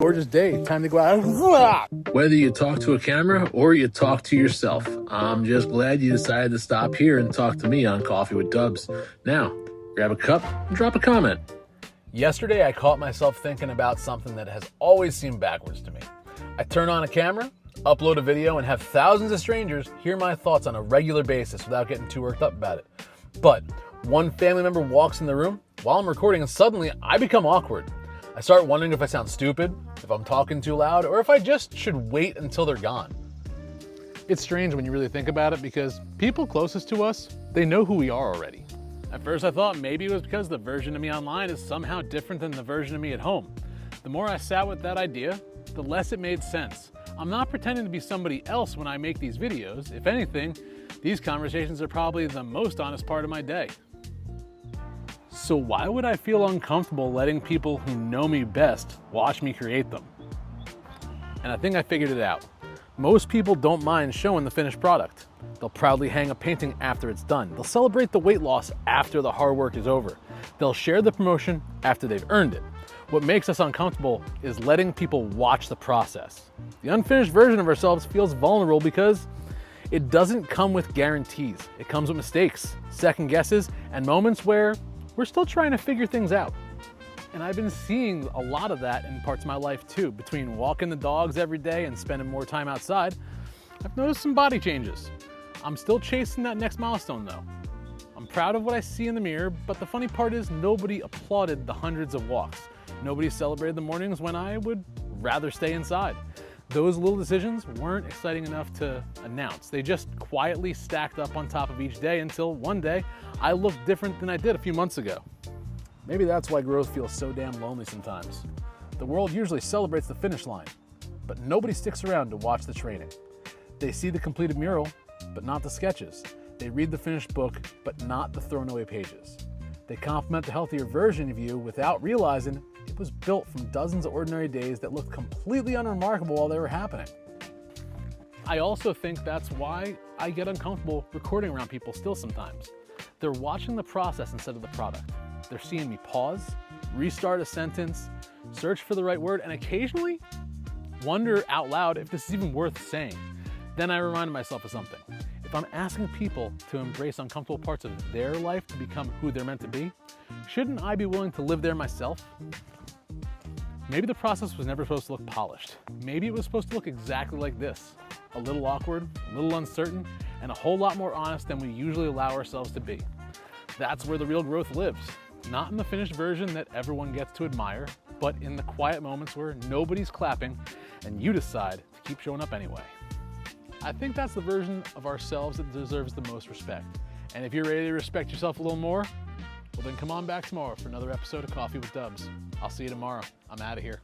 Gorgeous day. Time to go out. Whether you talk to a camera or you talk to yourself, I'm just glad you decided to stop here and talk to me on Coffee with Dubs. Now, grab a cup and drop a comment. Yesterday, I caught myself thinking about something that has always seemed backwards to me. I turn on a camera, upload a video, and have thousands of strangers hear my thoughts on a regular basis without getting too worked up about it. But one family member walks in the room while I'm recording, and suddenly I become awkward. I start wondering if I sound stupid, if I'm talking too loud, or if I just should wait until they're gone. It's strange when you really think about it because people closest to us, they know who we are already. At first I thought maybe it was because the version of me online is somehow different than the version of me at home. The more I sat with that idea, the less it made sense. I'm not pretending to be somebody else when I make these videos. If anything, these conversations are probably the most honest part of my day. So why would I feel uncomfortable letting people who know me best watch me create them? And I think I figured it out. Most people don't mind showing the finished product. They'll proudly hang a painting after it's done. They'll celebrate the weight loss after the hard work is over. They'll share the promotion after they've earned it. What makes us uncomfortable is letting people watch the process. The unfinished version of ourselves feels vulnerable because it doesn't come with guarantees. It comes with mistakes, second guesses, and moments where we're still trying to figure things out. And I've been seeing a lot of that in parts of my life too. Between walking the dogs every day and spending more time outside, I've noticed some body changes. I'm still chasing that next milestone though. I'm proud of what I see in the mirror, but the funny part is nobody applauded the hundreds of walks. Nobody celebrated the mornings when I would rather stay inside. Those little decisions weren't exciting enough to announce. They just quietly stacked up on top of each day until one day I looked different than I did a few months ago. Maybe that's why growth feels so damn lonely sometimes. The world usually celebrates the finish line, but nobody sticks around to watch the training. They see the completed mural, but not the sketches. They read the finished book, but not the thrown away pages. They compliment the healthier version of you without realizing it was built from dozens of ordinary days that looked completely unremarkable while they were happening. I also think that's why I get uncomfortable recording around people still sometimes. They're watching the process instead of the product. They're seeing me pause, restart a sentence, search for the right word, and occasionally wonder out loud if this is even worth saying. Then I remind myself of something. If I'm asking people to embrace uncomfortable parts of their life to become who they're meant to be, shouldn't I be willing to live there myself? Maybe the process was never supposed to look polished. Maybe it was supposed to look exactly like this. A little awkward, a little uncertain, and a whole lot more honest than we usually allow ourselves to be. That's where the real growth lives. Not in the finished version that everyone gets to admire, but in the quiet moments where nobody's clapping and you decide to keep showing up anyway. I think that's the version of ourselves that deserves the most respect. And if you're ready to respect yourself a little more, well then come on back tomorrow for another episode of Coffee with Dubs. I'll see you tomorrow. I'm out of here.